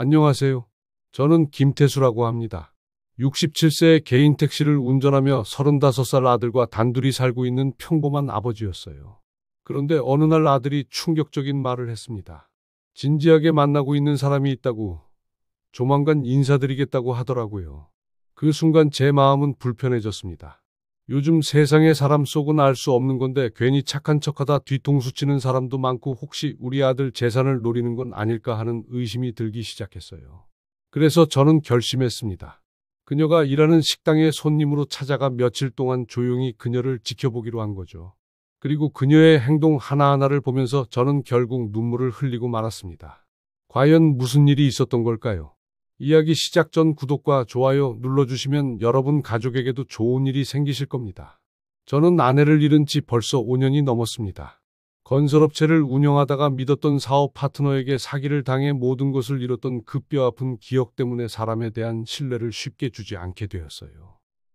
안녕하세요. 저는 김태수라고 합니다. 67세의 개인 택시를 운전하며 35살 아들과 단둘이 살고 있는 평범한 아버지였어요. 그런데 어느 날 아들이 충격적인 말을 했습니다. 진지하게 만나고 있는 사람이 있다고, 조만간 인사드리겠다고 하더라고요. 그 순간 제 마음은 불편해졌습니다. 요즘 세상의 사람 속은 알 수 없는 건데 괜히 착한 척하다 뒤통수 치는 사람도 많고 혹시 우리 아들 재산을 노리는 건 아닐까 하는 의심이 들기 시작했어요. 그래서 저는 결심했습니다. 그녀가 일하는 식당에 손님으로 찾아가 며칠 동안 조용히 그녀를 지켜보기로 한 거죠. 그리고 그녀의 행동 하나하나를 보면서 저는 결국 눈물을 흘리고 말았습니다. 과연 무슨 일이 있었던 걸까요? 이야기 시작 전 구독과 좋아요 눌러주시면 여러분 가족에게도 좋은 일이 생기실 겁니다. 저는 아내를 잃은 지 벌써 5년이 넘었습니다. 건설업체를 운영하다가 믿었던 사업 파트너에게 사기를 당해 모든 것을 잃었던 그 뼈아픈 기억 때문에 사람에 대한 신뢰를 쉽게 주지 않게 되었어요.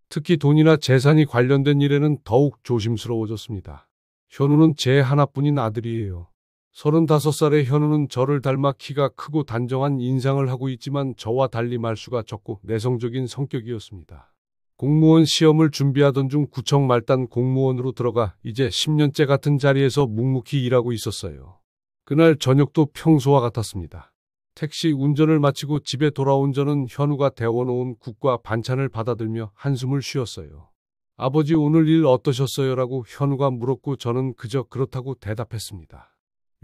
특히 돈이나 재산이 관련된 일에는 더욱 조심스러워졌습니다. 현우는 제 하나뿐인 아들이에요. 35살의 현우는 저를 닮아 키가 크고 단정한 인상을 하고 있지만 저와 달리 말수가 적고 내성적인 성격이었습니다. 공무원 시험을 준비하던 중 구청 말단 공무원으로 들어가 이제 10년째 같은 자리에서 묵묵히 일하고 있었어요. 그날 저녁도 평소와 같았습니다. 택시 운전을 마치고 집에 돌아온 저는 현우가 데워놓은 국과 반찬을 받아들며 한숨을 쉬었어요. 아버지 오늘 일 어떠셨어요? 라고 현우가 물었고 저는 그저 그렇다고 대답했습니다.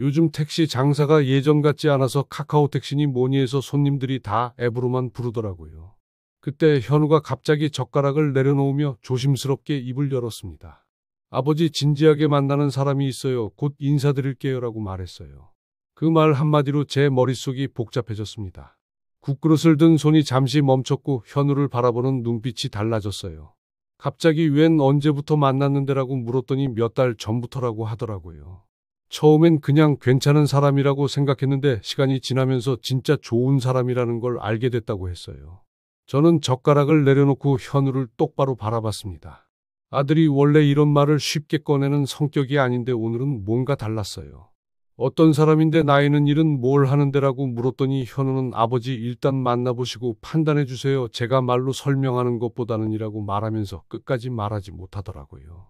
요즘 택시 장사가 예전 같지 않아서 카카오 택시니 뭐니 해서 손님들이 다 앱으로만 부르더라고요. 그때 현우가 갑자기 젓가락을 내려놓으며 조심스럽게 입을 열었습니다. 아버지 진지하게 만나는 사람이 있어요. 곧 인사드릴게요 라고 말했어요. 그 말 한마디로 제 머릿속이 복잡해졌습니다. 국그릇을 든 손이 잠시 멈췄고 현우를 바라보는 눈빛이 달라졌어요. 갑자기 웬 언제부터 만났는데라고 물었더니 몇 달 전부터라고 하더라고요. 처음엔 그냥 괜찮은 사람이라고 생각했는데 시간이 지나면서 진짜 좋은 사람이라는 걸 알게 됐다고 했어요. 저는 젓가락을 내려놓고 현우를 똑바로 바라봤습니다. 아들이 원래 이런 말을 쉽게 꺼내는 성격이 아닌데 오늘은 뭔가 달랐어요. 어떤 사람인데 나이는 일은 뭘 하는데라고 물었더니 현우는 아버지 일단 만나보시고 판단해주세요. 제가 말로 설명하는 것보다는 이라고 말하면서 끝까지 말하지 못하더라고요.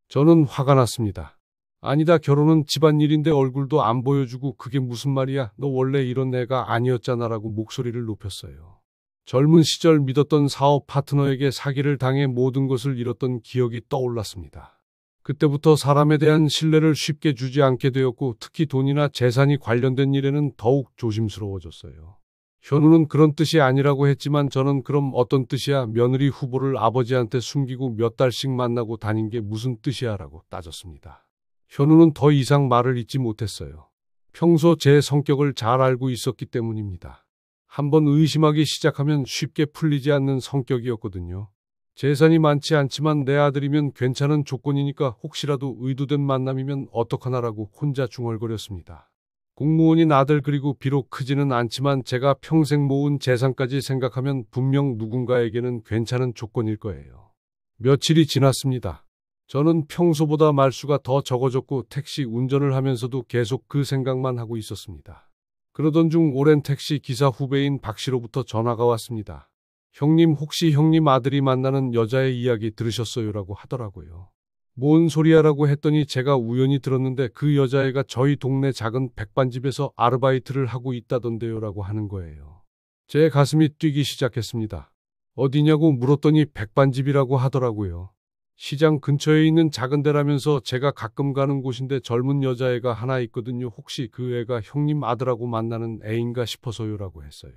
저는 화가 났습니다. 아니다, 결혼은 집안일인데 얼굴도 안 보여주고 그게 무슨 말이야? 너 원래 이런 애가 아니었잖아 라고 목소리를 높였어요. 젊은 시절 믿었던 사업 파트너에게 사기를 당해 모든 것을 잃었던 기억이 떠올랐습니다. 그때부터 사람에 대한 신뢰를 쉽게 주지 않게 되었고 특히 돈이나 재산이 관련된 일에는 더욱 조심스러워졌어요. 현우는 그런 뜻이 아니라고 했지만 저는 그럼 어떤 뜻이야? 며느리 후보를 아버지한테 숨기고 몇 달씩 만나고 다닌 게 무슨 뜻이야? 라고 따졌습니다. 현우는 더 이상 말을 잇지 못했어요. 평소 제 성격을 잘 알고 있었기 때문입니다. 한번 의심하기 시작하면 쉽게 풀리지 않는 성격이었거든요. 재산이 많지 않지만 내 아들이면 괜찮은 조건이니까 혹시라도 의도된 만남이면 어떡하나라고 혼자 중얼거렸습니다. 공무원인 아들 그리고 비록 크지는 않지만 제가 평생 모은 재산까지 생각하면 분명 누군가에게는 괜찮은 조건일 거예요. 며칠이 지났습니다. 저는 평소보다 말수가 더 적어졌고 택시 운전을 하면서도 계속 그 생각만 하고 있었습니다. 그러던 중 오랜 택시 기사 후배인 박 씨로부터 전화가 왔습니다. 형님 혹시 형님 아들이 만나는 여자의 이야기 들으셨어요? 라고 하더라고요. 뭔 소리야라고 했더니 제가 우연히 들었는데 그 여자애가 저희 동네 작은 백반집에서 아르바이트를 하고 있다던데요 라고 하는 거예요. 제 가슴이 뛰기 시작했습니다. 어디냐고 물었더니 백반집이라고 하더라고요. 시장 근처에 있는 작은 데라면서 제가 가끔 가는 곳인데 젊은 여자애가 하나 있거든요. 혹시 그 애가 형님 아들하고 만나는 애인가 싶어서요 라고 했어요.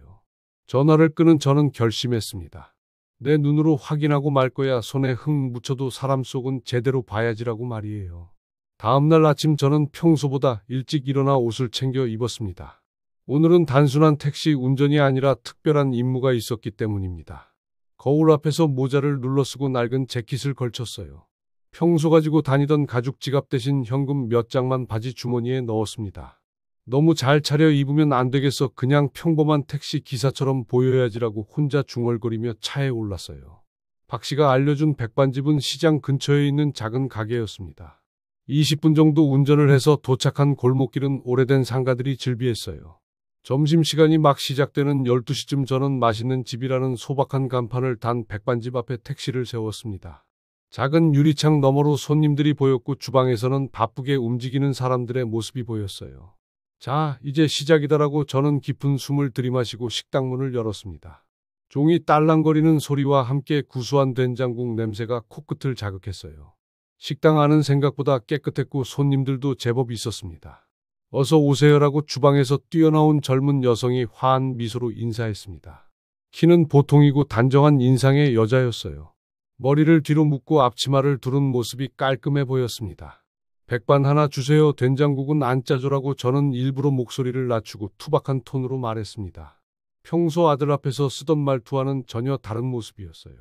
전화를 끊은 저는 결심했습니다. 내 눈으로 확인하고 말 거야. 손에 흙 묻혀도 사람 속은 제대로 봐야지라고 말이에요. 다음날 아침 저는 평소보다 일찍 일어나 옷을 챙겨 입었습니다. 오늘은 단순한 택시 운전이 아니라 특별한 임무가 있었기 때문입니다. 거울 앞에서 모자를 눌러쓰고 낡은 재킷을 걸쳤어요. 평소 가지고 다니던 가죽 지갑 대신 현금 몇 장만 바지 주머니에 넣었습니다. 너무 잘 차려 입으면 안 되겠어. 그냥 평범한 택시 기사처럼 보여야지라고 혼자 중얼거리며 차에 올랐어요. 박 씨가 알려준 백반집은 시장 근처에 있는 작은 가게였습니다. 20분 정도 운전을 해서 도착한 골목길은 오래된 상가들이 즐비했어요. 점심시간이 막 시작되는 12시쯤 저는 맛있는 집이라는 소박한 간판을 단 백반집 앞에 택시를 세웠습니다. 작은 유리창 너머로 손님들이 보였고 주방에서는 바쁘게 움직이는 사람들의 모습이 보였어요. 자, 이제 시작이다라고 저는 깊은 숨을 들이마시고 식당 문을 열었습니다. 종이 딸랑거리는 소리와 함께 구수한 된장국 냄새가 코끝을 자극했어요. 식당 안은 생각보다 깨끗했고 손님들도 제법 있었습니다. 어서 오세요라고 주방에서 뛰어나온 젊은 여성이 화한 미소로 인사했습니다. 키는 보통이고 단정한 인상의 여자였어요. 머리를 뒤로 묶고 앞치마를 두른 모습이 깔끔해 보였습니다. 백반 하나 주세요. 된장국은 안 짜조라고 저는 일부러 목소리를 낮추고 투박한 톤으로 말했습니다. 평소 아들 앞에서 쓰던 말투와는 전혀 다른 모습이었어요.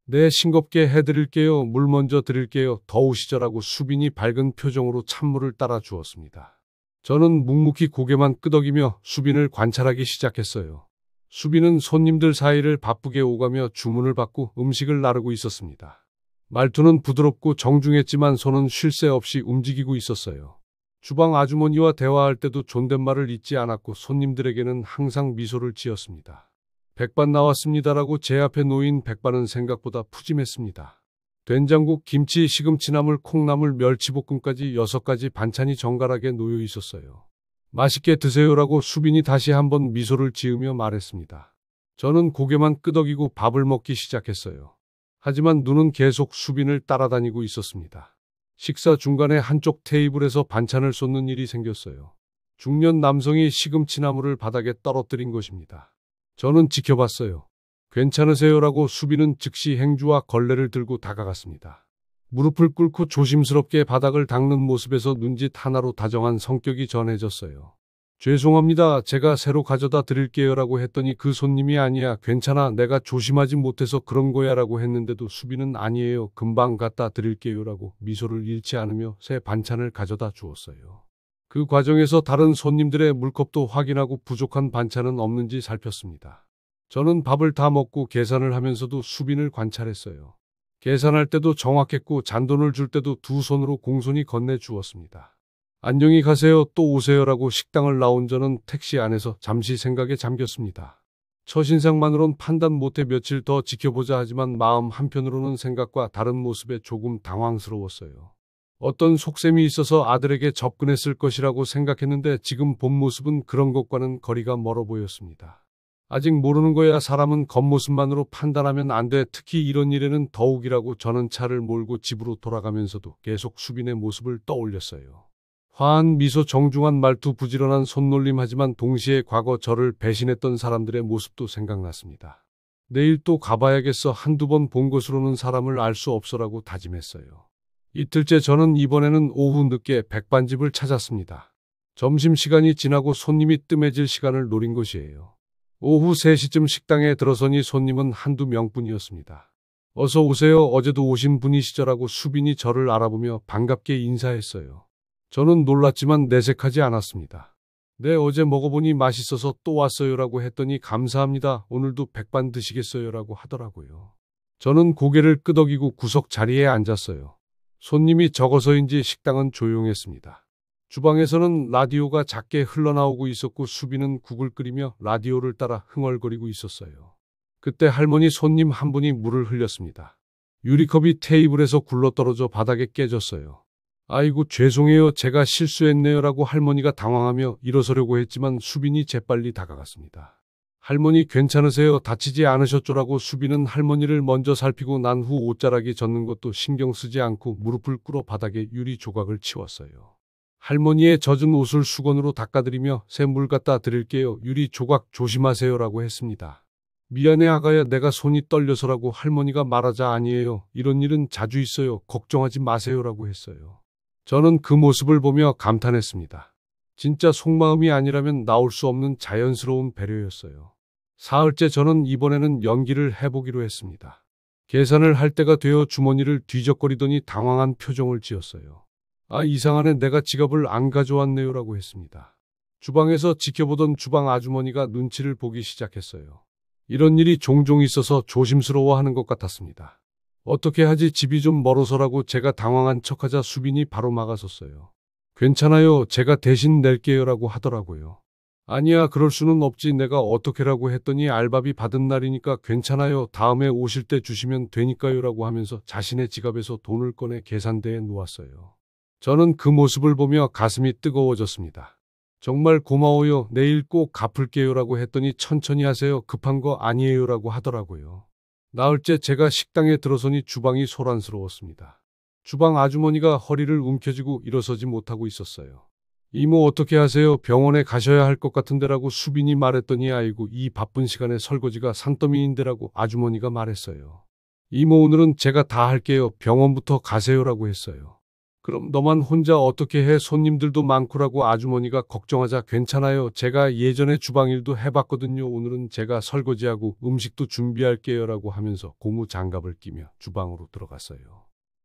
네, 싱겁게 해드릴게요. 물 먼저 드릴게요. 더우시죠라고 수빈이 밝은 표정으로 찬물을 따라 주었습니다. 저는 묵묵히 고개만 끄덕이며 수빈을 관찰하기 시작했어요. 수빈은 손님들 사이를 바쁘게 오가며 주문을 받고 음식을 나르고 있었습니다. 말투는 부드럽고 정중했지만 손은 쉴 새 없이 움직이고 있었어요. 주방 아주머니와 대화할 때도 존댓말을 잊지 않았고 손님들에게는 항상 미소를 지었습니다. 백반 나왔습니다라고 제 앞에 놓인 백반은 생각보다 푸짐했습니다. 된장국, 김치, 시금치나물, 콩나물, 멸치볶음까지 6가지 반찬이 정갈하게 놓여 있었어요. 맛있게 드세요라고 수빈이 다시 한번 미소를 지으며 말했습니다. 저는 고개만 끄덕이고 밥을 먹기 시작했어요. 하지만 눈은 계속 수빈을 따라다니고 있었습니다. 식사 중간에 한쪽 테이블에서 반찬을 쏟는 일이 생겼어요. 중년 남성이 시금치나물을 바닥에 떨어뜨린 것입니다. 저는 지켜봤어요. 괜찮으세요라고 수빈은 즉시 행주와 걸레를 들고 다가갔습니다. 무릎을 꿇고 조심스럽게 바닥을 닦는 모습에서 눈짓 하나로 다정한 성격이 전해졌어요. 죄송합니다. 제가 새로 가져다 드릴게요라고 했더니 그 손님이 아니야. 괜찮아. 내가 조심하지 못해서 그런 거야라고 했는데도 수빈은 아니에요. 금방 갖다 드릴게요라고 미소를 잃지 않으며 새 반찬을 가져다 주었어요. 그 과정에서 다른 손님들의 물컵도 확인하고 부족한 반찬은 없는지 살폈습니다. 저는 밥을 다 먹고 계산을 하면서도 수빈을 관찰했어요. 계산할 때도 정확했고 잔돈을 줄 때도 두 손으로 공손히 건네주었습니다. 안녕히 가세요. 또 오세요라고 식당을 나온 저는 택시 안에서 잠시 생각에 잠겼습니다. 첫인상만으론 판단 못해 며칠 더 지켜보자 하지만 마음 한편으로는 생각과 다른 모습에 조금 당황스러웠어요. 어떤 속셈이 있어서 아들에게 접근했을 것이라고 생각했는데 지금 본 모습은 그런 것과는 거리가 멀어 보였습니다. 아직 모르는 거야. 사람은 겉모습만으로 판단하면 안 돼. 특히 이런 일에는 더욱이라고 저는 차를 몰고 집으로 돌아가면서도 계속 수빈의 모습을 떠올렸어요. 화한 미소, 정중한 말투, 부지런한 손놀림 하지만 동시에 과거 저를 배신했던 사람들의 모습도 생각났습니다. 내일 또 가봐야겠어. 한두 번 본 것으로는 사람을 알 수 없어라고 다짐했어요. 이틀째 저는 이번에는 오후 늦게 백반집을 찾았습니다. 점심시간이 지나고 손님이 뜸해질 시간을 노린 것이에요. 오후 3시쯤 식당에 들어서니 손님은 한두 명뿐이었습니다. 어서 오세요. 어제도 오신 분이시죠라고 수빈이 저를 알아보며 반갑게 인사했어요. 저는 놀랐지만 내색하지 않았습니다. 네, 어제 먹어보니 맛있어서 또 왔어요라고 했더니 감사합니다. 오늘도 백반 드시겠어요라고 하더라고요. 저는 고개를 끄덕이고 구석 자리에 앉았어요. 손님이 적어서인지 식당은 조용했습니다. 주방에서는 라디오가 작게 흘러나오고 있었고 수빈은 국을 끓이며 라디오를 따라 흥얼거리고 있었어요. 그때 할머니 손님 한 분이 물을 흘렸습니다. 유리컵이 테이블에서 굴러떨어져 바닥에 깨졌어요. 아이고 죄송해요. 제가 실수했네요라고 할머니가 당황하며 일어서려고 했지만 수빈이 재빨리 다가갔습니다. 할머니 괜찮으세요? 다치지 않으셨죠라고 수빈은 할머니를 먼저 살피고 난 후 옷자락이 젖는 것도 신경 쓰지 않고 무릎을 꿇어 바닥에 유리 조각을 치웠어요. 할머니의 젖은 옷을 수건으로 닦아드리며 새 물 갖다 드릴게요. 유리 조각 조심하세요라고 했습니다. 미안해 아가야, 내가 손이 떨려서라고 할머니가 말하자 아니에요. 이런 일은 자주 있어요. 걱정하지 마세요라고 했어요. 저는 그 모습을 보며 감탄했습니다. 진짜 속마음이 아니라면 나올 수 없는 자연스러운 배려였어요. 사흘째 저는 이번에는 연기를 해보기로 했습니다. 계산을 할 때가 되어 주머니를 뒤적거리더니 당황한 표정을 지었어요. 아, 이상하네. 내가 지갑을 안 가져왔네요라고 했습니다. 주방에서 지켜보던 주방 아주머니가 눈치를 보기 시작했어요. 이런 일이 종종 있어서 조심스러워하는 것 같았습니다. 어떻게 하지? 집이 좀 멀어서라고 제가 당황한 척하자 수빈이 바로 막아섰어요. 괜찮아요. 제가 대신 낼게요라고 하더라고요. 아니야, 그럴 수는 없지. 내가 어떻게라고 했더니 알바비 받은 날이니까 괜찮아요. 다음에 오실 때 주시면 되니까요라고 하면서 자신의 지갑에서 돈을 꺼내 계산대에 놓았어요. 저는 그 모습을 보며 가슴이 뜨거워졌습니다. 정말 고마워요. 내일 꼭 갚을게요라고 했더니 천천히 하세요. 급한 거 아니에요라고 하더라고요. 나흘째 제가 식당에 들어서니 주방이 소란스러웠습니다. 주방 아주머니가 허리를 움켜쥐고 일어서지 못하고 있었어요. 이모 어떻게 하세요? 병원에 가셔야 할 것 같은데라고 수빈이 말했더니 아이고 이 바쁜 시간에 설거지가 산더미인데라고 아주머니가 말했어요. 이모 오늘은 제가 다 할게요. 병원부터 가세요라고 했어요. 그럼 너만 혼자 어떻게 해? 손님들도 많고라고 아주머니가 걱정하자 괜찮아요. 제가 예전에 주방일도 해봤거든요. 오늘은 제가 설거지하고 음식도 준비할게요라고 하면서 고무 장갑을 끼며 주방으로 들어갔어요.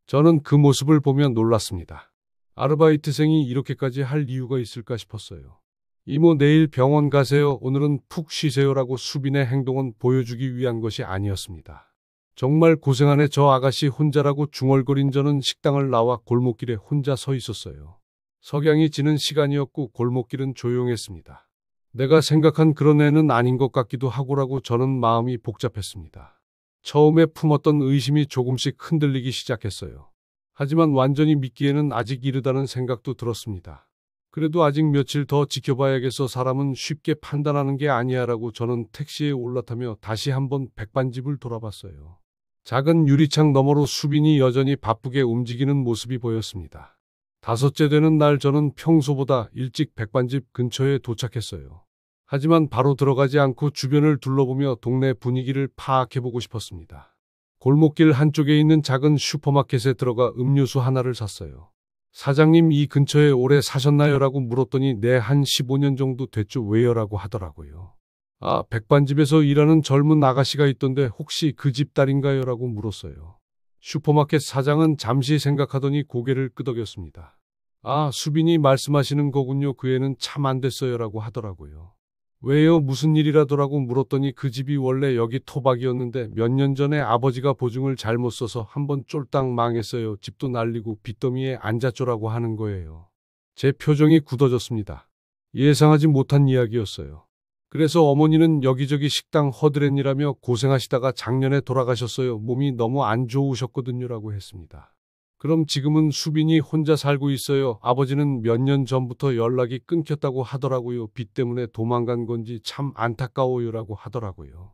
저는 그 모습을 보며 놀랐습니다. 아르바이트생이 이렇게까지 할 이유가 있을까 싶었어요. 이모 내일 병원 가세요. 오늘은 푹 쉬세요라고 수빈의 행동은 보여주기 위한 것이 아니었습니다. 정말 고생하네. 저 아가씨 혼자라고 중얼거린 저는 식당을 나와 골목길에 혼자 서 있었어요. 석양이 지는 시간이었고 골목길은 조용했습니다. 내가 생각한 그런 애는 아닌 것 같기도 하고라고 저는 마음이 복잡했습니다. 처음에 품었던 의심이 조금씩 흔들리기 시작했어요. 하지만 완전히 믿기에는 아직 이르다는 생각도 들었습니다. 그래도 아직 며칠 더 지켜봐야겠어. 사람은 쉽게 판단하는 게 아니야라고 저는 택시에 올라타며 다시 한번 백반집을 돌아봤어요. 작은 유리창 너머로 수빈이 여전히 바쁘게 움직이는 모습이 보였습니다. 다섯째 되는 날 저는 평소보다 일찍 백반집 근처에 도착했어요. 하지만 바로 들어가지 않고 주변을 둘러보며 동네 분위기를 파악해보고 싶었습니다. 골목길 한쪽에 있는 작은 슈퍼마켓에 들어가 음료수 하나를 샀어요. 사장님 이 근처에 오래 사셨나요? 라고 물었더니 네, 한 15년 정도 됐죠. 왜요? 라고 하더라고요. 아, 백반집에서 일하는 젊은 아가씨가 있던데 혹시 그 집 딸인가요? 라고 물었어요. 슈퍼마켓 사장은 잠시 생각하더니 고개를 끄덕였습니다. 아, 수빈이 말씀하시는 거군요. 그 애는 참 안 됐어요. 라고 하더라고요. 왜요? 무슨 일이라더라고 물었더니 그 집이 원래 여기 토박이었는데 몇 년 전에 아버지가 보증을 잘못 써서 한번 쫄딱 망했어요. 집도 날리고 빚더미에 앉았죠라고 하는 거예요. 제 표정이 굳어졌습니다. 예상하지 못한 이야기였어요. 그래서 어머니는 여기저기 식당 허드렛일하며 고생하시다가 작년에 돌아가셨어요. 몸이 너무 안 좋으셨거든요라고 했습니다. 그럼 지금은 수빈이 혼자 살고 있어요. 아버지는 몇 년 전부터 연락이 끊겼다고 하더라고요. 빚 때문에 도망간 건지 참 안타까워요라고 하더라고요.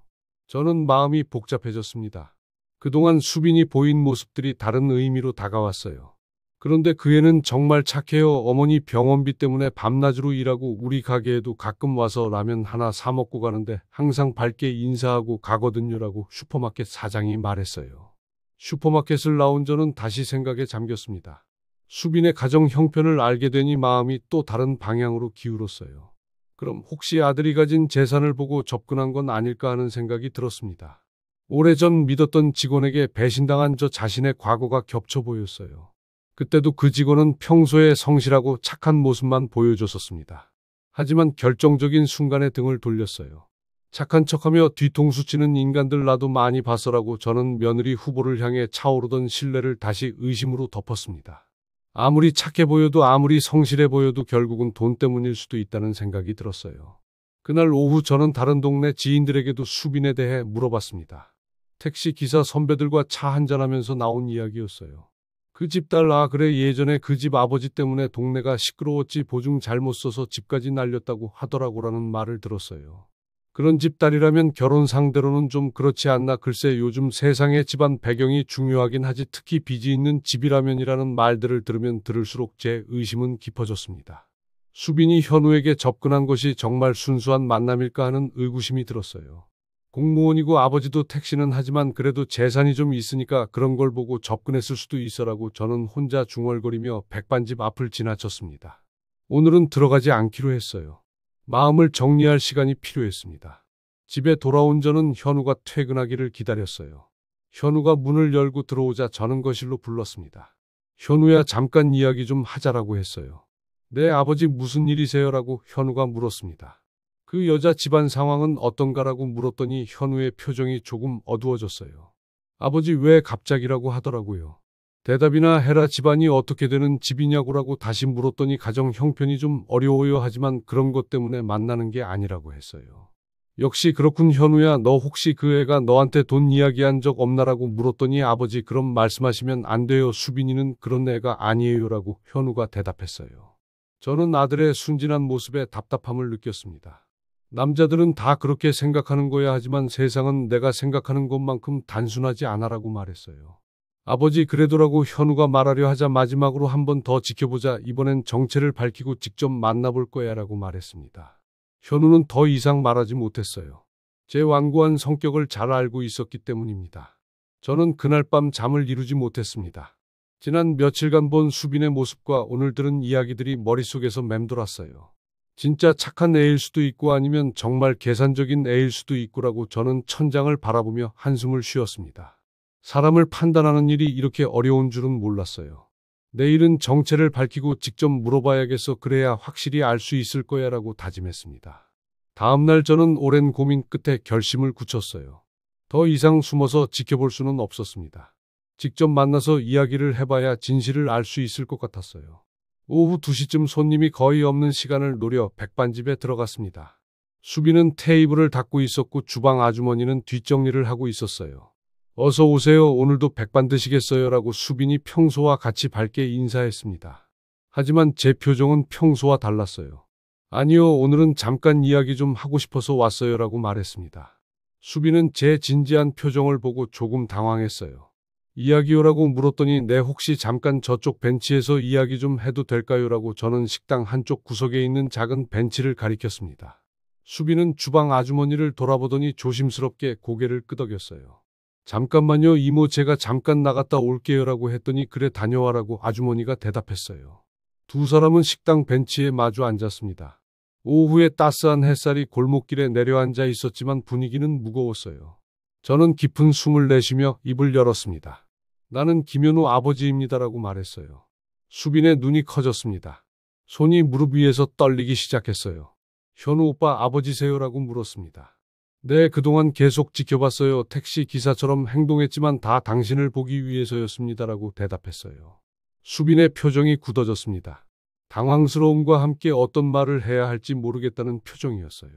저는 마음이 복잡해졌습니다. 그동안 수빈이 보인 모습들이 다른 의미로 다가왔어요. 그런데 그 애는 정말 착해요. 어머니 병원비 때문에 밤낮으로 일하고 우리 가게에도 가끔 와서 라면 하나 사 먹고 가는데 항상 밝게 인사하고 가거든요라고 슈퍼마켓 사장이 말했어요. 슈퍼마켓을 나온 저는 다시 생각에 잠겼습니다. 수빈의 가정 형편을 알게 되니 마음이 또 다른 방향으로 기울었어요. 그럼 혹시 아들이 가진 재산을 보고 접근한 건 아닐까 하는 생각이 들었습니다. 오래전 믿었던 직원에게 배신당한 저 자신의 과거가 겹쳐 보였어요. 그때도 그 직원은 평소에 성실하고 착한 모습만 보여줬었습니다. 하지만 결정적인 순간에 등을 돌렸어요. 착한 척하며 뒤통수 치는 인간들 나도 많이 봤어라고 저는 며느리 후보를 향해 차오르던 신뢰를 다시 의심으로 덮었습니다. 아무리 착해 보여도 아무리 성실해 보여도 결국은 돈 때문일 수도 있다는 생각이 들었어요. 그날 오후 저는 다른 동네 지인들에게도 수빈에 대해 물어봤습니다. 택시 기사 선배들과 차 한잔하면서 나온 이야기였어요. 그 집 딸, 아 그래 예전에 그 집 아버지 때문에 동네가 시끄러웠지 보증 잘못 써서 집까지 날렸다고 하더라고라는 말을 들었어요. 그런 집 딸이라면 결혼 상대로는 좀 그렇지 않나. 글쎄 요즘 세상에 집안 배경이 중요하긴 하지 특히 빚이 있는 집이라면이라는 말들을 들으면 들을수록 제 의심은 깊어졌습니다. 수빈이 현우에게 접근한 것이 정말 순수한 만남일까 하는 의구심이 들었어요. 공무원이고 아버지도 택시는 하지만 그래도 재산이 좀 있으니까 그런 걸 보고 접근했을 수도 있어라고 저는 혼자 중얼거리며 백반집 앞을 지나쳤습니다. 오늘은 들어가지 않기로 했어요. 마음을 정리할 시간이 필요했습니다. 집에 돌아온 저는 현우가 퇴근하기를 기다렸어요. 현우가 문을 열고 들어오자 저는 거실로 불렀습니다. 현우야 잠깐 이야기 좀 하자라고 했어요. 네 아버지 무슨 일이세요라고 현우가 물었습니다. 그 여자 집안 상황은 어떤가라고 물었더니 현우의 표정이 조금 어두워졌어요. 아버지 왜 갑자기라고 하더라고요. 대답이나 해라. 집안이 어떻게 되는 집이냐고라고 다시 물었더니 가정 형편이 좀 어려워요. 하지만 그런 것 때문에 만나는 게 아니라고 했어요. 역시 그렇군. 현우야, 너 혹시 그 애가 너한테 돈 이야기한 적 없나라고 물었더니 아버지 그럼 말씀하시면 안 돼요. 수빈이는 그런 애가 아니에요라고 현우가 대답했어요. 저는 아들의 순진한 모습에 답답함을 느꼈습니다. 남자들은 다 그렇게 생각하는 거야. 하지만 세상은 내가 생각하는 것만큼 단순하지 않아라고 말했어요. 아버지 그래도라고 현우가 말하려 하자 마지막으로 한 번 더 지켜보자. 이번엔 정체를 밝히고 직접 만나볼 거야 라고 말했습니다. 현우는 더 이상 말하지 못했어요. 제 완고한 성격을 잘 알고 있었기 때문입니다. 저는 그날 밤 잠을 이루지 못했습니다. 지난 며칠간 본 수빈의 모습과 오늘 들은 이야기들이 머릿속에서 맴돌았어요. 진짜 착한 애일 수도 있고 아니면 정말 계산적인 애일 수도 있고라고 저는 천장을 바라보며 한숨을 쉬었습니다. 사람을 판단하는 일이 이렇게 어려운 줄은 몰랐어요. 내일은 정체를 밝히고 직접 물어봐야겠어. 그래야 확실히 알 수 있을 거야 라고 다짐했습니다. 다음날 저는 오랜 고민 끝에 결심을 굳혔어요. 더 이상 숨어서 지켜볼 수는 없었습니다. 직접 만나서 이야기를 해봐야 진실을 알 수 있을 것 같았어요. 오후 2시쯤 손님이 거의 없는 시간을 노려 백반집에 들어갔습니다. 수빈은 테이블을 닦고 있었고 주방 아주머니는 뒷정리를 하고 있었어요. 어서 오세요. 오늘도 백반 드시겠어요? 라고 수빈이 평소와 같이 밝게 인사했습니다. 하지만 제 표정은 평소와 달랐어요. 아니요, 오늘은 잠깐 이야기 좀 하고 싶어서 왔어요. 라고 말했습니다. 수빈은 제 진지한 표정을 보고 조금 당황했어요. 이야기요라고 물었더니 네, 혹시 잠깐 저쪽 벤치에서 이야기 좀 해도 될까요? 라고 저는 식당 한쪽 구석에 있는 작은 벤치를 가리켰습니다. 수빈은 주방 아주머니를 돌아보더니 조심스럽게 고개를 끄덕였어요. 잠깐만요, 이모, 제가 잠깐 나갔다 올게요 라고 했더니 그래, 다녀와라고 아주머니가 대답했어요. 두 사람은 식당 벤치에 마주 앉았습니다. 오후에 따스한 햇살이 골목길에 내려앉아 있었지만 분위기는 무거웠어요. 저는 깊은 숨을 내쉬며 입을 열었습니다. 나는 김현우 아버지입니다라고 말했어요. 수빈의 눈이 커졌습니다. 손이 무릎 위에서 떨리기 시작했어요. 현우 오빠 아버지세요라고 물었습니다. 네, 그동안 계속 지켜봤어요. 택시 기사처럼 행동했지만 다 당신을 보기 위해서였습니다라고 대답했어요. 수빈의 표정이 굳어졌습니다. 당황스러움과 함께 어떤 말을 해야 할지 모르겠다는 표정이었어요.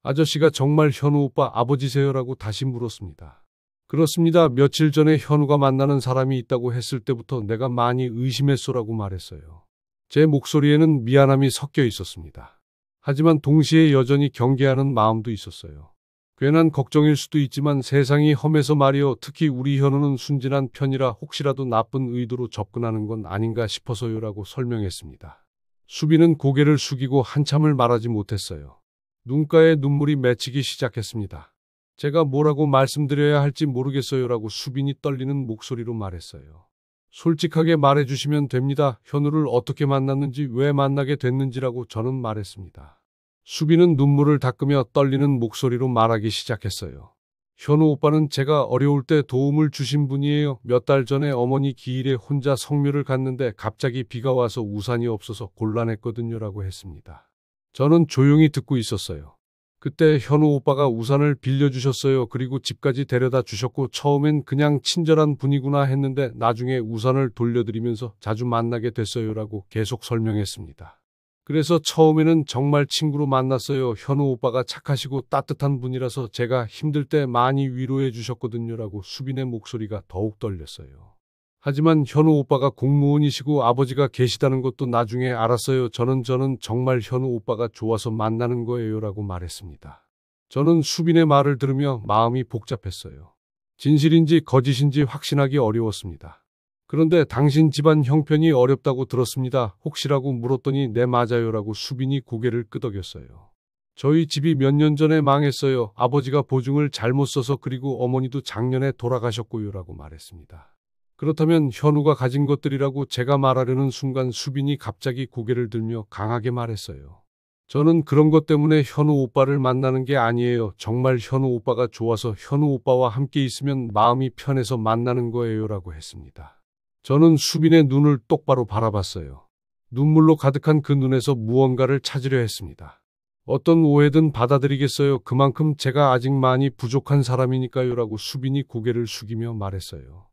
아저씨가 정말 현우 오빠 아버지세요라고 다시 물었습니다. 그렇습니다. 며칠 전에 현우가 만나는 사람이 있다고 했을 때부터 내가 많이 의심했소라고 말했어요. 제 목소리에는 미안함이 섞여 있었습니다. 하지만 동시에 여전히 경계하는 마음도 있었어요. 괜한 걱정일 수도 있지만 세상이 험해서 말이요. 특히 우리 현우는 순진한 편이라 혹시라도 나쁜 의도로 접근하는 건 아닌가 싶어서요라고 설명했습니다. 수빈은 고개를 숙이고 한참을 말하지 못했어요. 눈가에 눈물이 맺히기 시작했습니다. 제가 뭐라고 말씀드려야 할지 모르겠어요라고 수빈이 떨리는 목소리로 말했어요. 솔직하게 말해주시면 됩니다. 현우를 어떻게 만났는지, 왜 만나게 됐는지라고 저는 말했습니다. 수빈은 눈물을 닦으며 떨리는 목소리로 말하기 시작했어요. 현우 오빠는 제가 어려울 때 도움을 주신 분이에요. 몇 달 전에 어머니 기일에 혼자 성묘를 갔는데 갑자기 비가 와서 우산이 없어서 곤란했거든요라고 했습니다. 저는 조용히 듣고 있었어요. 그때 현우 오빠가 우산을 빌려주셨어요. 그리고 집까지 데려다 주셨고 처음엔 그냥 친절한 분이구나 했는데 나중에 우산을 돌려드리면서 자주 만나게 됐어요라고 계속 설명했습니다. 그래서 처음에는 정말 친구로 만났어요. 현우 오빠가 착하시고 따뜻한 분이라서 제가 힘들 때 많이 위로해 주셨거든요라고 수빈의 목소리가 더욱 떨렸어요. 하지만 현우 오빠가 공무원이시고 아버지가 계시다는 것도 나중에 알았어요. 저는 정말 현우 오빠가 좋아서 만나는 거예요라고 말했습니다. 저는 수빈의 말을 들으며 마음이 복잡했어요. 진실인지 거짓인지 확신하기 어려웠습니다. 그런데 당신 집안 형편이 어렵다고 들었습니다. 혹시라고 물었더니 네, 맞아요라고 수빈이 고개를 끄덕였어요. 저희 집이 몇 년 전에 망했어요. 아버지가 보증을 잘못 써서, 그리고 어머니도 작년에 돌아가셨고요라고 말했습니다. 그렇다면 현우가 가진 것들이라고 제가 말하려는 순간 수빈이 갑자기 고개를 들며 강하게 말했어요. 저는 그런 것 때문에 현우 오빠를 만나는 게 아니에요. 정말 현우 오빠가 좋아서 현우 오빠와 함께 있으면 마음이 편해서 만나는 거예요라고 했습니다. 저는 수빈의 눈을 똑바로 바라봤어요. 눈물로 가득한 그 눈에서 무언가를 찾으려 했습니다. 어떤 오해든 받아들이겠어요. 그만큼 제가 아직 많이 부족한 사람이니까요라고 수빈이 고개를 숙이며 말했어요.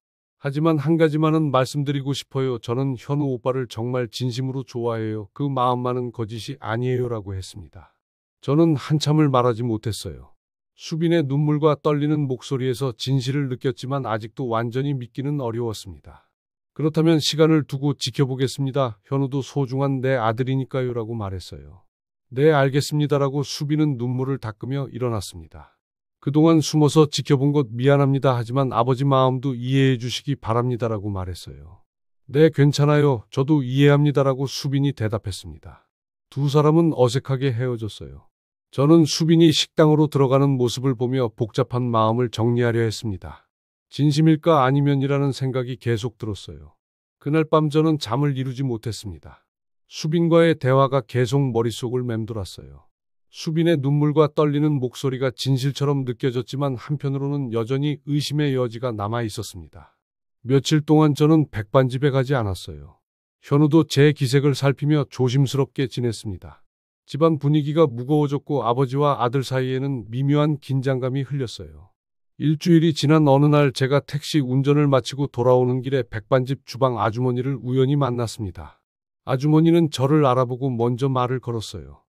하지만 한 가지만은 말씀드리고 싶어요. 저는 현우 오빠를 정말 진심으로 좋아해요. 그 마음만은 거짓이 아니에요라고 했습니다. 저는 한참을 말하지 못했어요. 수빈의 눈물과 떨리는 목소리에서 진실을 느꼈지만 아직도 완전히 믿기는 어려웠습니다. 그렇다면 시간을 두고 지켜보겠습니다. 현우도 소중한 내 아들이니까요라고 말했어요. 네, 알겠습니다라고 수빈은 눈물을 닦으며 일어났습니다. 그동안 숨어서 지켜본 것 미안합니다. 하지만 아버지 마음도 이해해 주시기 바랍니다라고 말했어요. 네, 괜찮아요. 저도 이해합니다라고 수빈이 대답했습니다. 두 사람은 어색하게 헤어졌어요. 저는 수빈이 식당으로 들어가는 모습을 보며 복잡한 마음을 정리하려 했습니다. 진심일까 아니면이라는 생각이 계속 들었어요. 그날 밤 저는 잠을 이루지 못했습니다. 수빈과의 대화가 계속 머릿속을 맴돌았어요. 수빈의 눈물과 떨리는 목소리가 진실처럼 느껴졌지만 한편으로는 여전히 의심의 여지가 남아 있었습니다. 며칠 동안 저는 백반집에 가지 않았어요. 현우도 제 기색을 살피며 조심스럽게 지냈습니다. 집안 분위기가 무거워졌고 아버지와 아들 사이에는 미묘한 긴장감이 흘렸어요. 일주일이 지난 어느 날 제가 택시 운전을 마치고 돌아오는 길에 백반집 주방 아주머니를 우연히 만났습니다. 아주머니는 저를 알아보고 먼저 말을 걸었어요.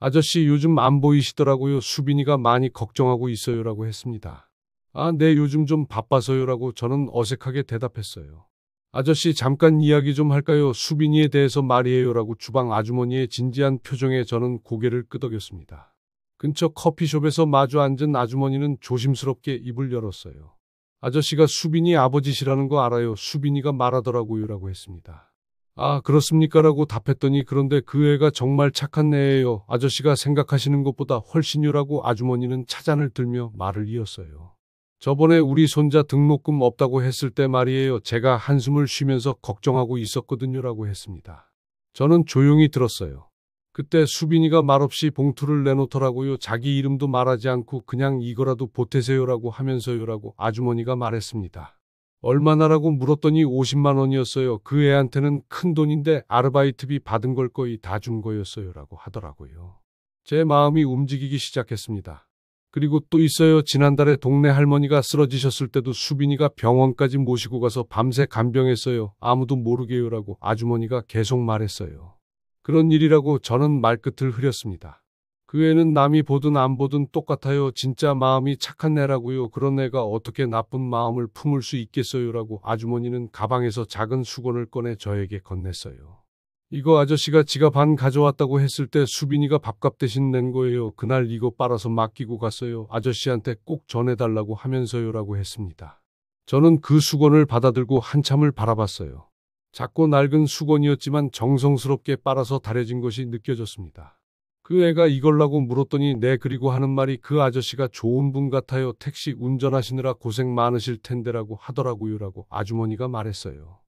아저씨 요즘 안 보이시더라고요. 수빈이가 많이 걱정하고 있어요라고 했습니다. 아, 네, 요즘 좀 바빠서요라고 저는 어색하게 대답했어요. 아저씨 잠깐 이야기 좀 할까요? 수빈이에 대해서 말이에요라고 주방 아주머니의 진지한 표정에 저는 고개를 끄덕였습니다. 근처 커피숍에서 마주 앉은 아주머니는 조심스럽게 입을 열었어요. 아저씨가 수빈이 아버지시라는 거 알아요. 수빈이가 말하더라고요라고 했습니다. 아, 그렇습니까라고 답했더니 그런데 그 애가 정말 착한 애예요. 아저씨가 생각하시는 것보다 훨씬요라고 아주머니는 차잔을 들며 말을 이었어요. 저번에 우리 손자 등록금 없다고 했을 때 말이에요. 제가 한숨을 쉬면서 걱정하고 있었거든요라고 했습니다. 저는 조용히 들었어요. 그때 수빈이가 말없이 봉투를 내놓더라고요. 자기 이름도 말하지 않고 그냥 이거라도 보태세요라고 하면서요라고 아주머니가 말했습니다. 얼마나라고 물었더니 50만 원이었어요. 그 애한테는 큰 돈인데 아르바이트비 받은 걸 거의 다 준 거였어요라고 하더라고요. 제 마음이 움직이기 시작했습니다. 그리고 또 있어요. 지난달에 동네 할머니가 쓰러지셨을 때도 수빈이가 병원까지 모시고 가서 밤새 간병했어요. 아무도 모르게요라고 아주머니가 계속 말했어요. 그런 일이라고 저는 말끝을 흐렸습니다. 그 애는 남이 보든 안 보든 똑같아요. 진짜 마음이 착한 애라고요. 그런 애가 어떻게 나쁜 마음을 품을 수 있겠어요라고 아주머니는 가방에서 작은 수건을 꺼내 저에게 건넸어요. 이거 아저씨가 지갑 안 가져왔다고 했을 때 수빈이가 밥값 대신 낸 거예요. 그날 이거 빨아서 맡기고 갔어요. 아저씨한테 꼭 전해달라고 하면서요라고 했습니다. 저는 그 수건을 받아들고 한참을 바라봤어요. 작고 낡은 수건이었지만 정성스럽게 빨아서 다려진 것이 느껴졌습니다. 그 애가 이걸라고 물었더니 네, 그리고 하는 말이 그 아저씨가 좋은 분 같아요. 택시 운전하시느라 고생 많으실 텐데라고 하더라고요라고 아주머니가 말했어요.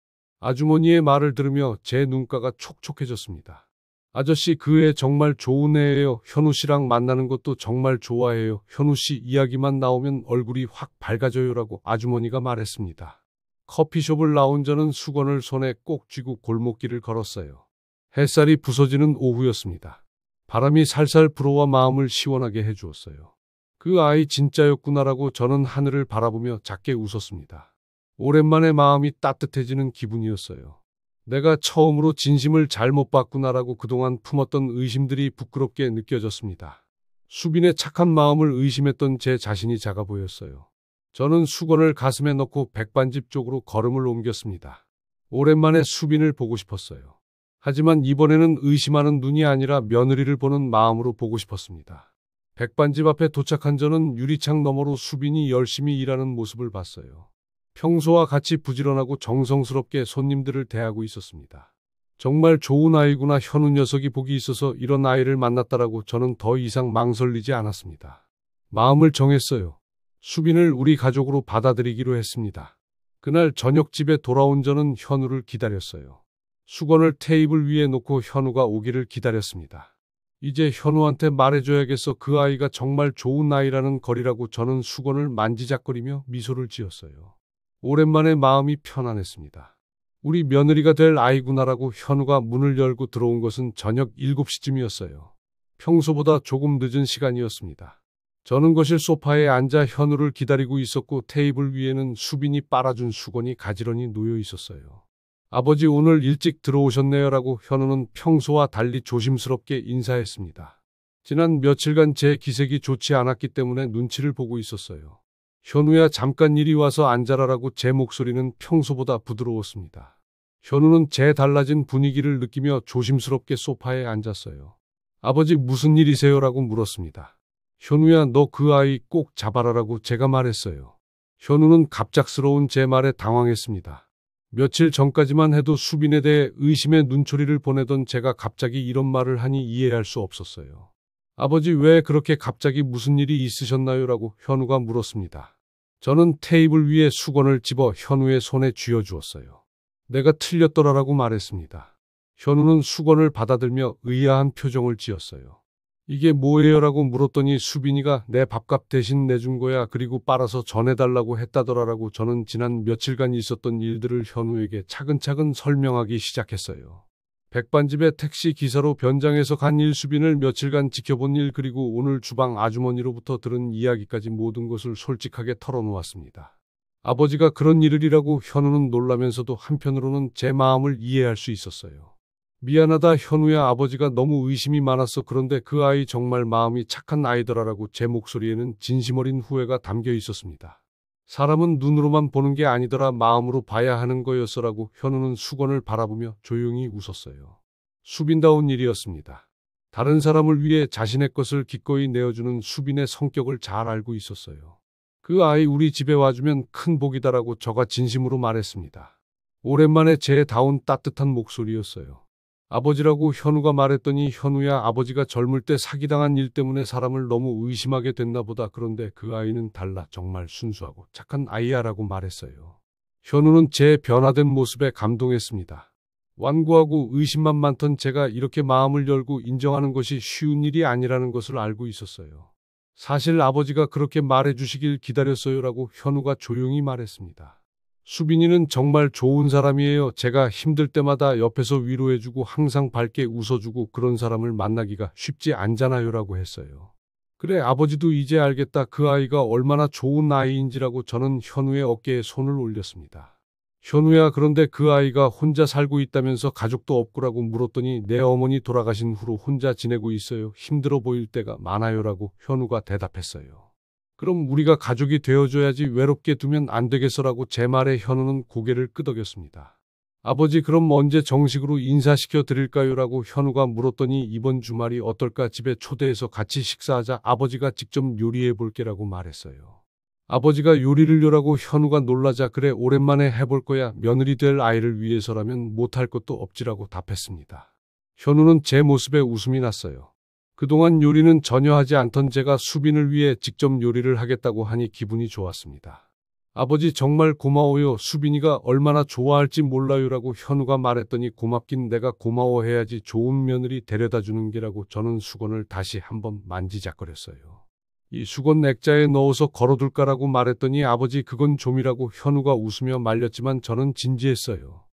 아주머니의 말을 들으며 제 눈가가 촉촉해졌습니다. 아저씨 그 애 정말 좋은 애예요. 현우 씨랑 만나는 것도 정말 좋아해요. 현우 씨 이야기만 나오면 얼굴이 확 밝아져요라고 아주머니가 말했습니다. 커피숍을 나온 저는 수건을 손에 꼭 쥐고 골목길을 걸었어요. 햇살이 부서지는 오후였습니다. 바람이 살살 불어와 마음을 시원하게 해주었어요. 그 아이 진짜였구나라고 저는 하늘을 바라보며 작게 웃었습니다. 오랜만에 마음이 따뜻해지는 기분이었어요. 내가 처음으로 진심을 잘못 봤구나라고 그동안 품었던 의심들이 부끄럽게 느껴졌습니다. 수빈의 착한 마음을 의심했던 제 자신이 작아 보였어요. 저는 수건을 가슴에 넣고 백반집 쪽으로 걸음을 옮겼습니다. 오랜만에 수빈을 보고 싶었어요. 하지만 이번에는 의심하는 눈이 아니라 며느리를 보는 마음으로 보고 싶었습니다. 백반집 앞에 도착한 저는 유리창 너머로 수빈이 열심히 일하는 모습을 봤어요. 평소와 같이 부지런하고 정성스럽게 손님들을 대하고 있었습니다. 정말 좋은 아이구나. 현우 녀석이 복이 있어서 이런 아이를 만났다라고 저는 더 이상 망설이지 않았습니다. 마음을 정했어요. 수빈을 우리 가족으로 받아들이기로 했습니다. 그날 저녁 집에 돌아온 저는 현우를 기다렸어요. 수건을 테이블 위에 놓고 현우가 오기를 기다렸습니다. 이제 현우한테 말해줘야겠어. 그 아이가 정말 좋은 아이라는 거리라고 저는 수건을 만지작거리며 미소를 지었어요. 오랜만에 마음이 편안했습니다. 우리 며느리가 될 아이구나라고 현우가 문을 열고 들어온 것은 저녁 7시쯤이었어요. 평소보다 조금 늦은 시간이었습니다. 저는 거실 소파에 앉아 현우를 기다리고 있었고 테이블 위에는 수빈이 빨아준 수건이 가지런히 놓여 있었어요. 아버지 오늘 일찍 들어오셨네요라고 현우는 평소와 달리 조심스럽게 인사했습니다. 지난 며칠간 제 기색이 좋지 않았기 때문에 눈치를 보고 있었어요. 현우야 잠깐 이리 와서 앉아라라고 제 목소리는 평소보다 부드러웠습니다. 현우는 제 달라진 분위기를 느끼며 조심스럽게 소파에 앉았어요. 아버지 무슨 일이세요라고 물었습니다. 현우야 너 그 아이 꼭 잡아라라고 제가 말했어요. 현우는 갑작스러운 제 말에 당황했습니다. 며칠 전까지만 해도 수빈에 대해 의심의 눈초리를 보내던 제가 갑자기 이런 말을 하니 이해할 수 없었어요. 아버지 왜 그렇게 갑자기 무슨 일이 있으셨나요? 라고 현우가 물었습니다. 저는 테이블 위에 수건을 집어 현우의 손에 쥐어주었어요. 내가 틀렸더라라고 말했습니다. 현우는 수건을 받아들며 의아한 표정을 지었어요. 이게 뭐예요? 라고 물었더니 수빈이가 내 밥값 대신 내준 거야. 그리고 빨아서 전해달라고 했다더라라고 저는 지난 며칠간 있었던 일들을 현우에게 차근차근 설명하기 시작했어요. 백반집에 택시 기사로 변장해서 간 일, 수빈을 며칠간 지켜본 일, 그리고 오늘 주방 아주머니로부터 들은 이야기까지 모든 것을 솔직하게 털어놓았습니다. 아버지가 그런 일이라고 현우는 놀라면서도 한편으로는 제 마음을 이해할 수 있었어요. 미안하다 현우야 아버지가 너무 의심이 많았어. 그런데 그 아이 정말 마음이 착한 아이더라라고 제 목소리에는 진심 어린 후회가 담겨 있었습니다. 사람은 눈으로만 보는 게 아니더라 마음으로 봐야 하는 거였어라고 현우는 수건을 바라보며 조용히 웃었어요. 수빈다운 일이었습니다. 다른 사람을 위해 자신의 것을 기꺼이 내어주는 수빈의 성격을 잘 알고 있었어요. 그 아이 우리 집에 와주면 큰 복이다라고 저가 진심으로 말했습니다. 오랜만에 제 다운 따뜻한 목소리였어요. 아버지라고 현우가 말했더니 현우야 아버지가 젊을 때 사기당한 일 때문에 사람을 너무 의심하게 됐나 보다. 그런데 그 아이는 달라 정말 순수하고 착한 아이야라고 말했어요. 현우는 제 변화된 모습에 감동했습니다. 완고하고 의심만 많던 제가 이렇게 마음을 열고 인정하는 것이 쉬운 일이 아니라는 것을 알고 있었어요. 사실 아버지가 그렇게 말해주시길 기다렸어요라고 현우가 조용히 말했습니다. 수빈이는 정말 좋은 사람이에요. 제가 힘들 때마다 옆에서 위로해주고 항상 밝게 웃어주고 그런 사람을 만나기가 쉽지 않잖아요라고 했어요. 그래 아버지도 이제 알겠다. 그 아이가 얼마나 좋은 아이인지라고 저는 현우의 어깨에 손을 올렸습니다. 현우야 그런데 그 아이가 혼자 살고 있다면서 가족도 없고라고 물었더니 내 어머니 돌아가신 후로 혼자 지내고 있어요. 힘들어 보일 때가 많아요라고 현우가 대답했어요. 그럼 우리가 가족이 되어줘야지 외롭게 두면 안 되겠어라고 제 말에 현우는 고개를 끄덕였습니다. 아버지 그럼 언제 정식으로 인사시켜 드릴까요라고 현우가 물었더니 이번 주말이 어떨까 집에 초대해서 같이 식사하자. 아버지가 직접 요리해 볼게라고 말했어요. 아버지가 요리를요라고 현우가 놀라자 그래 오랜만에 해볼 거야. 며느리 될 아이를 위해서라면 못할 것도 없지라고 답했습니다. 현우는 제 모습에 웃음이 났어요. 그동안 요리는 전혀 하지 않던 제가 수빈을 위해 직접 요리를 하겠다고 하니 기분이 좋았습니다. 아버지 정말 고마워요. 수빈이가 얼마나 좋아할지 몰라요라고 현우가 말했더니 고맙긴 내가 고마워해야지 좋은 며느리 데려다 주는 게라고 저는 수건을 다시 한번 만지작거렸어요. 이 수건 액자에 넣어서 걸어둘까라고 말했더니 아버지 그건 좀이라고 현우가 웃으며 말렸지만 저는 진지했어요.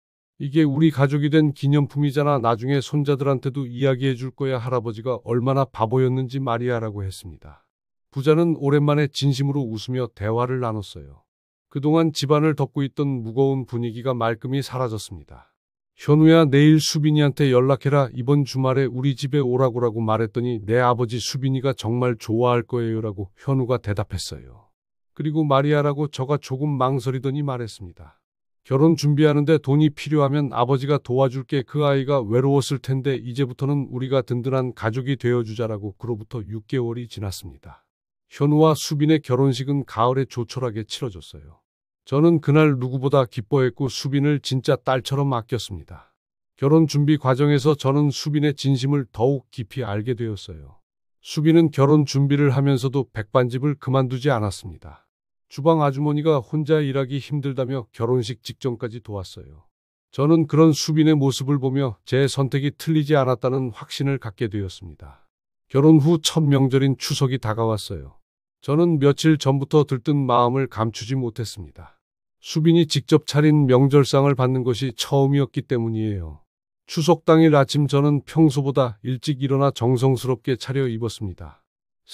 이게 우리 가족이 된 기념품이잖아. 나중에 손자들한테도 이야기해 줄 거야. 할아버지가 얼마나 바보였는지 말이야라고 했습니다. 부자는 오랜만에 진심으로 웃으며 대화를 나눴어요. 그동안 집안을 덮고 있던 무거운 분위기가 말끔히 사라졌습니다. 현우야 내일 수빈이한테 연락해라. 이번 주말에 우리 집에 오라고라고 말했더니 내 아버지 수빈이가 정말 좋아할 거예요라고 현우가 대답했어요. 그리고 말이야라고 저가 조금 망설이더니 말했습니다. 결혼 준비하는데 돈이 필요하면 아버지가 도와줄게. 그 아이가 외로웠을 텐데 이제부터는 우리가 든든한 가족이 되어주자라고. 그로부터 6개월이 지났습니다. 현우와 수빈의 결혼식은 가을에 조촐하게 치러졌어요. 저는 그날 누구보다 기뻐했고 수빈을 진짜 딸처럼 아꼈습니다. 결혼 준비 과정에서 저는 수빈의 진심을 더욱 깊이 알게 되었어요. 수빈은 결혼 준비를 하면서도 백반집을 그만두지 않았습니다. 주방 아주머니가 혼자 일하기 힘들다며 결혼식 직전까지 도왔어요. 저는 그런 수빈의 모습을 보며 제 선택이 틀리지 않았다는 확신을 갖게 되었습니다. 결혼 후 첫 명절인 추석이 다가왔어요. 저는 며칠 전부터 들뜬 마음을 감추지 못했습니다. 수빈이 직접 차린 명절상을 받는 것이 처음이었기 때문이에요. 추석 당일 아침 저는 평소보다 일찍 일어나 정성스럽게 차려 입었습니다.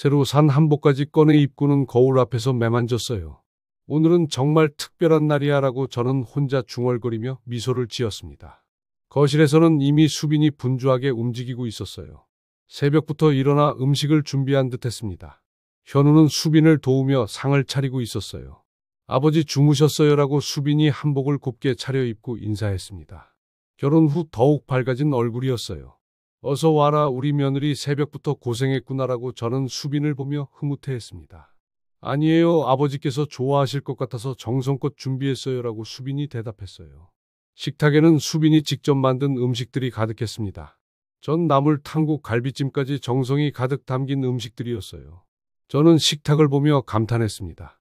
새로 산 한복까지 꺼내 입고는 거울 앞에서 매만졌어요. 오늘은 정말 특별한 날이야라고 저는 혼자 중얼거리며 미소를 지었습니다. 거실에서는 이미 수빈이 분주하게 움직이고 있었어요. 새벽부터 일어나 음식을 준비한 듯 했습니다. 현우는 수빈을 도우며 상을 차리고 있었어요. 아버지 주무셨어요라고 수빈이 한복을 곱게 차려입고 인사했습니다. 결혼 후 더욱 밝아진 얼굴이었어요. 어서 와라 우리 며느리 새벽부터 고생했구나라고 저는 수빈을 보며 흐뭇해했습니다. 아니에요 아버지께서 좋아하실 것 같아서 정성껏 준비했어요라고 수빈이 대답했어요. 식탁에는 수빈이 직접 만든 음식들이 가득했습니다. 전 나물, 탕국, 갈비찜까지 정성이 가득 담긴 음식들이었어요. 저는 식탁을 보며 감탄했습니다.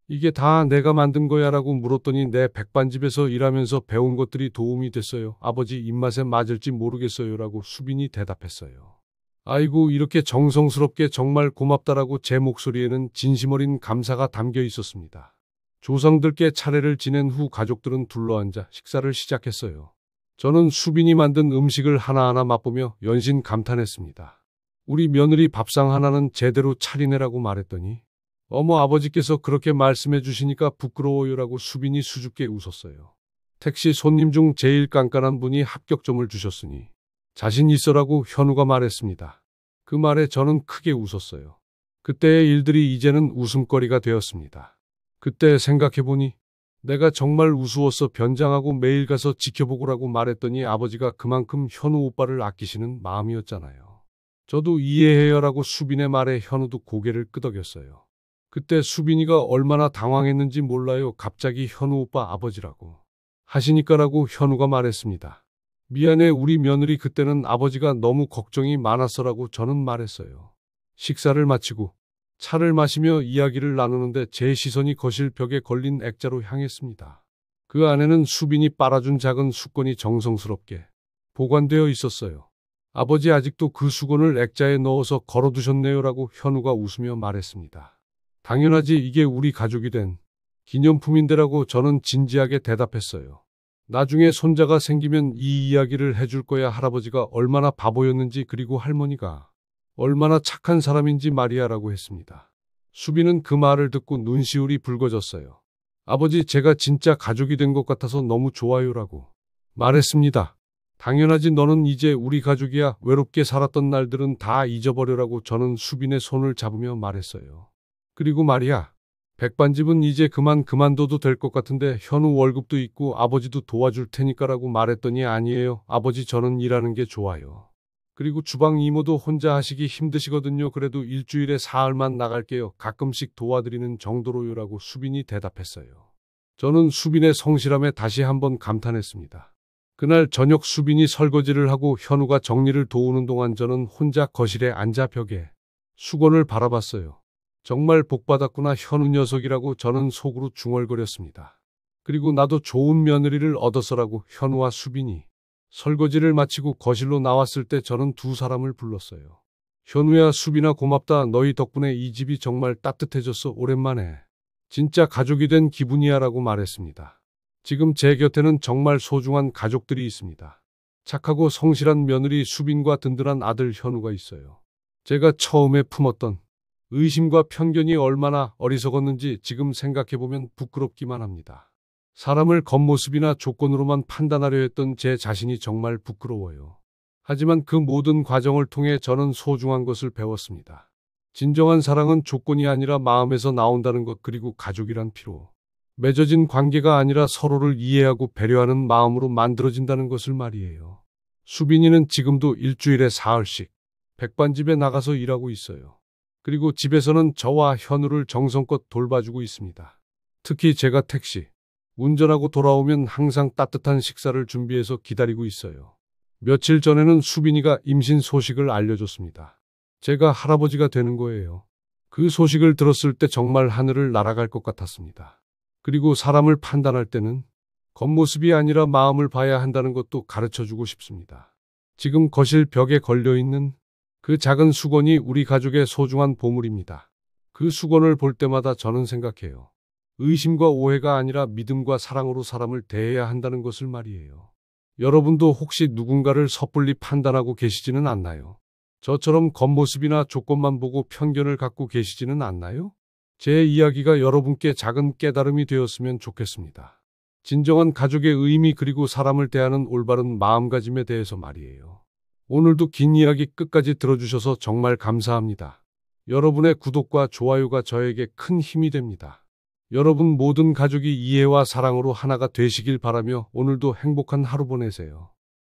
이게 다 내가 만든 거야 라고 물었더니 내 백반집에서 일하면서 배운 것들이 도움이 됐어요. 아버지 입맛에 맞을지 모르겠어요 라고 수빈이 대답했어요. 아이고 이렇게 정성스럽게 정말 고맙다라고 제 목소리에는 진심 어린 감사가 담겨 있었습니다. 조상들께 차례를 지낸 후 가족들은 둘러앉아 식사를 시작했어요. 저는 수빈이 만든 음식을 하나하나 맛보며 연신 감탄했습니다. 우리 며느리 밥상 하나는 제대로 차리네라고 말했더니 어머 아버지께서 그렇게 말씀해 주시니까 부끄러워요라고 수빈이 수줍게 웃었어요. 택시 손님 중 제일 깐깐한 분이 합격점을 주셨으니 자신 있어라고 현우가 말했습니다. 그 말에 저는 크게 웃었어요. 그때의 일들이 이제는 웃음거리가 되었습니다. 그때 생각해보니 내가 정말 우스워서 변장하고 매일 가서 지켜보고라고 말했더니 아버지가 그만큼 현우 오빠를 아끼시는 마음이었잖아요. 저도 이해해요라고 수빈의 말에 현우도 고개를 끄덕였어요. 그때 수빈이가 얼마나 당황했는지 몰라요. 갑자기 현우 오빠 아버지라고 하시니까라고 현우가 말했습니다. 미안해 우리 며느리 그때는 아버지가 너무 걱정이 많았어라고 저는 말했어요. 식사를 마치고 차를 마시며 이야기를 나누는데 제 시선이 거실 벽에 걸린 액자로 향했습니다. 그 안에는 수빈이 빨아준 작은 수건이 정성스럽게 보관되어 있었어요. 아버지 아직도 그 수건을 액자에 넣어서 걸어두셨네요라고 현우가 웃으며 말했습니다. 당연하지 이게 우리 가족이 된 기념품인데라고 저는 진지하게 대답했어요. 나중에 손자가 생기면 이 이야기를 해줄 거야. 할아버지가 얼마나 바보였는지 그리고 할머니가 얼마나 착한 사람인지 말이야라고 했습니다. 수빈은 그 말을 듣고 눈시울이 붉어졌어요. 아버지 제가 진짜 가족이 된 것 같아서 너무 좋아요라고 말했습니다. 당연하지 너는 이제 우리 가족이야. 외롭게 살았던 날들은 다 잊어버려라고 저는 수빈의 손을 잡으며 말했어요. 그리고 말이야. 백반집은 이제 그만둬도 될 것 같은데 현우 월급도 있고 아버지도 도와줄 테니까라고 말했더니 아니에요. 아버지 저는 일하는 게 좋아요. 그리고 주방 이모도 혼자 하시기 힘드시거든요. 그래도 일주일에 사흘만 나갈게요. 가끔씩 도와드리는 정도로요라고 수빈이 대답했어요. 저는 수빈의 성실함에 다시 한번 감탄했습니다. 그날 저녁 수빈이 설거지를 하고 현우가 정리를 도우는 동안 저는 혼자 거실에 앉아 벽에 수건을 바라봤어요. 정말 복받았구나 현우 녀석이라고 저는 속으로 중얼거렸습니다. 그리고 나도 좋은 며느리를 얻어서라고 현우와 수빈이 설거지를 마치고 거실로 나왔을 때 저는 두 사람을 불렀어요. 현우야 수빈아 고맙다. 너희 덕분에 이 집이 정말 따뜻해졌어. 오랜만에 진짜 가족이 된 기분이야 라고 말했습니다. 지금 제 곁에는 정말 소중한 가족들이 있습니다. 착하고 성실한 며느리 수빈과 든든한 아들 현우가 있어요. 제가 처음에 품었던 의심과 편견이 얼마나 어리석었는지 지금 생각해보면 부끄럽기만 합니다. 사람을 겉모습이나 조건으로만 판단하려 했던 제 자신이 정말 부끄러워요. 하지만 그 모든 과정을 통해 저는 소중한 것을 배웠습니다. 진정한 사랑은 조건이 아니라 마음에서 나온다는 것, 그리고 가족이란 피로 맺어진 관계가 아니라 서로를 이해하고 배려하는 마음으로 만들어진다는 것을 말이에요. 수빈이는 지금도 일주일에 사흘씩 백반집에 나가서 일하고 있어요. 그리고 집에서는 저와 현우를 정성껏 돌봐주고 있습니다. 특히 제가 택시 운전하고 돌아오면 항상 따뜻한 식사를 준비해서 기다리고 있어요. 며칠 전에는 수빈이가 임신 소식을 알려줬습니다. 제가 할아버지가 되는 거예요. 그 소식을 들었을 때 정말 하늘을 날아갈 것 같았습니다. 그리고 사람을 판단할 때는 겉모습이 아니라 마음을 봐야 한다는 것도 가르쳐주고 싶습니다. 지금 거실 벽에 걸려있는 그 작은 수건이 우리 가족의 소중한 보물입니다. 그 수건을 볼 때마다 저는 생각해요. 의심과 오해가 아니라 믿음과 사랑으로 사람을 대해야 한다는 것을 말이에요. 여러분도 혹시 누군가를 섣불리 판단하고 계시지는 않나요? 저처럼 겉모습이나 조건만 보고 편견을 갖고 계시지는 않나요? 제 이야기가 여러분께 작은 깨달음이 되었으면 좋겠습니다. 진정한 가족의 의미 그리고 사람을 대하는 올바른 마음가짐에 대해서 말이에요. 오늘도 긴 이야기 끝까지 들어주셔서 정말 감사합니다. 여러분의 구독과 좋아요가 저에게 큰 힘이 됩니다. 여러분 모든 가족이 이해와 사랑으로 하나가 되시길 바라며 오늘도 행복한 하루 보내세요.